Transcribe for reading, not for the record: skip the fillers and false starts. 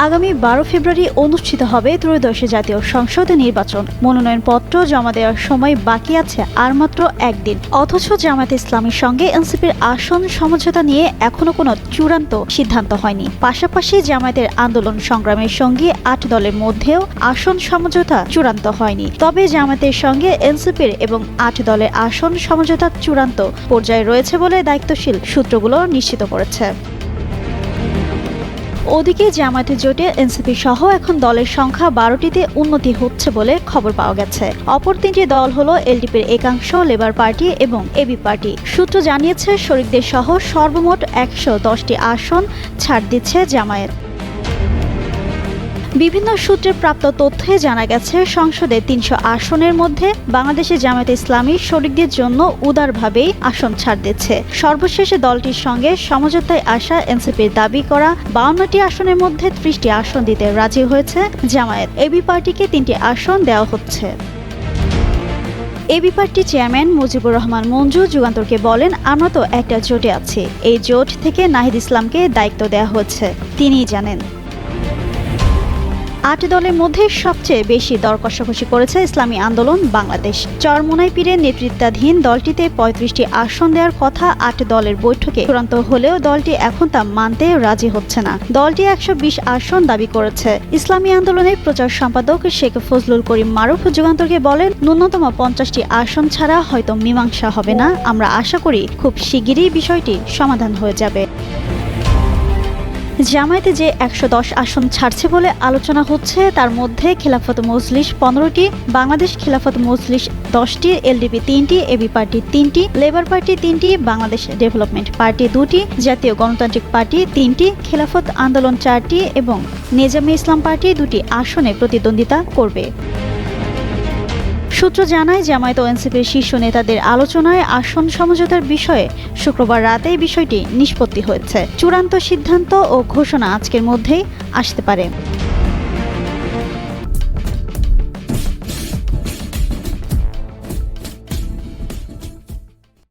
আগামী 12 ফেব্রুয়ারি অনুষ্ঠিত হবে ত্রয়োদশ জাতীয় সংসদ নির্বাচন। মনোনয়নপত্র জমা দেওয়ার সময় বাকি আছে আর মাত্র একদিন। অথচ জামায়াতে ইসলামীর সঙ্গে এনসিপির আসন সমঝোতা নিয়ে এখনো কোনো চূড়ান্ত সিদ্ধান্ত হয়নি। পাশাপাশি জামায়াতের আন্দোলন সংগ্রামের সঙ্গে 8 দলের মধ্যেও আসন সমঝোতা চূড়ান্ত হয়নি। তবে জামায়াতের সঙ্গে এনসিপির এবং 8 দলের আসন সমঝোতা চূড়ান্ত পর্যায়ে রয়েছে বলে দায়িত্বশীল সূত্রগুলো নিশ্চিত করেছে। ওদিকে জামায়াতের জোটে এনসিপি সহ এখন দলের সংখ্যা 12টিতে উন্নতি হচ্ছে বলে খবর পাওয়া গেছে। অপর 3টি দল হলো এলডিপির একাংশ, লেবার পার্টি এবং এবি পার্টি। সূত্র জানিয়েছে শরিকদের সহ সর্বমোট 110টি আসন ছাড় দিচ্ছে জামায়াত। বিভিন্ন সূত্রে প্রাপ্ত তথ্যে জানা গেছে সংসদে 300 আসনের মধ্যে বাংলাদেশে জামায়াতে ইসলামী শরিকদের জন্য উদারভাবেই আসন ছাড় দিচ্ছে। সর্বশেষে দলটির সঙ্গে সমঝোতায় আসা এনসিপির দাবি করা 52টি আসনের মধ্যে 30টি আসন দিতে রাজি হয়েছে জামায়াত। এবি পার্টিকে 3টি আসন দেওয়া হচ্ছে। এবি পার্টির চেয়ারম্যান মুজিবুর রহমান মঞ্জু যুগান্তরকে বলেন, আমরা তো একটা জোটে আছি, এই জোট থেকে নাহিদ ইসলামকে দায়িত্ব দেওয়া হয়েছে, তিনিই জানেন। 8 দলের মধ্যে সবচেয়ে বেশি দর কষাকষি করেছে ইসলামী আন্দোলন বাংলাদেশ। চরমোনাই পীরের নেতৃত্বাধীন দলটিতে 35টি আসন দেওয়ার কথা 8 দলের বৈঠকে চূড়ান্ত হলেও দলটি এখন তা মানতে রাজি হচ্ছে না। দলটি 120 আসন দাবি করেছে। ইসলামী আন্দোলনের প্রচার সম্পাদক শেখ ফজলুল করিম মারুফ যুগান্তরকে বলেন, ন্যূনতম 50টি আসন ছাড়া হয়তো মীমাংসা হবে না। আমরা আশা করি খুব শিগগিরই বিষয়টি সমাধান হয়ে যাবে। জামায়াতে যে 110 আসন ছাড়ছে বলে আলোচনা হচ্ছে, তার মধ্যে খেলাফত মজলিস 15টি, বাংলাদেশ খেলাফত মজলিস 10টি, এলডিপি 3টি, এবি পার্টি 3টি, লেবার পার্টি 3টি, বাংলাদেশ ডেভেলপমেন্ট পার্টি 2টি, জাতীয় গণতান্ত্রিক পার্টি 3টি, খেলাফত আন্দোলন 4টি এবং নেজামে ইসলাম পার্টি 2টি আসনে প্রতিদ্বন্দ্বিতা করবে। সূত্র জানায়, জামায়াত ও এনসিপির শীর্ষ নেতাদের আলোচনায় আসন সমঝোতার বিষয়ে শুক্রবার রাতে বিষয়টি নিষ্পত্তি হয়েছে। চূড়ান্ত সিদ্ধান্ত ও ঘোষণা আজকের মধ্যেই আসতে পারে।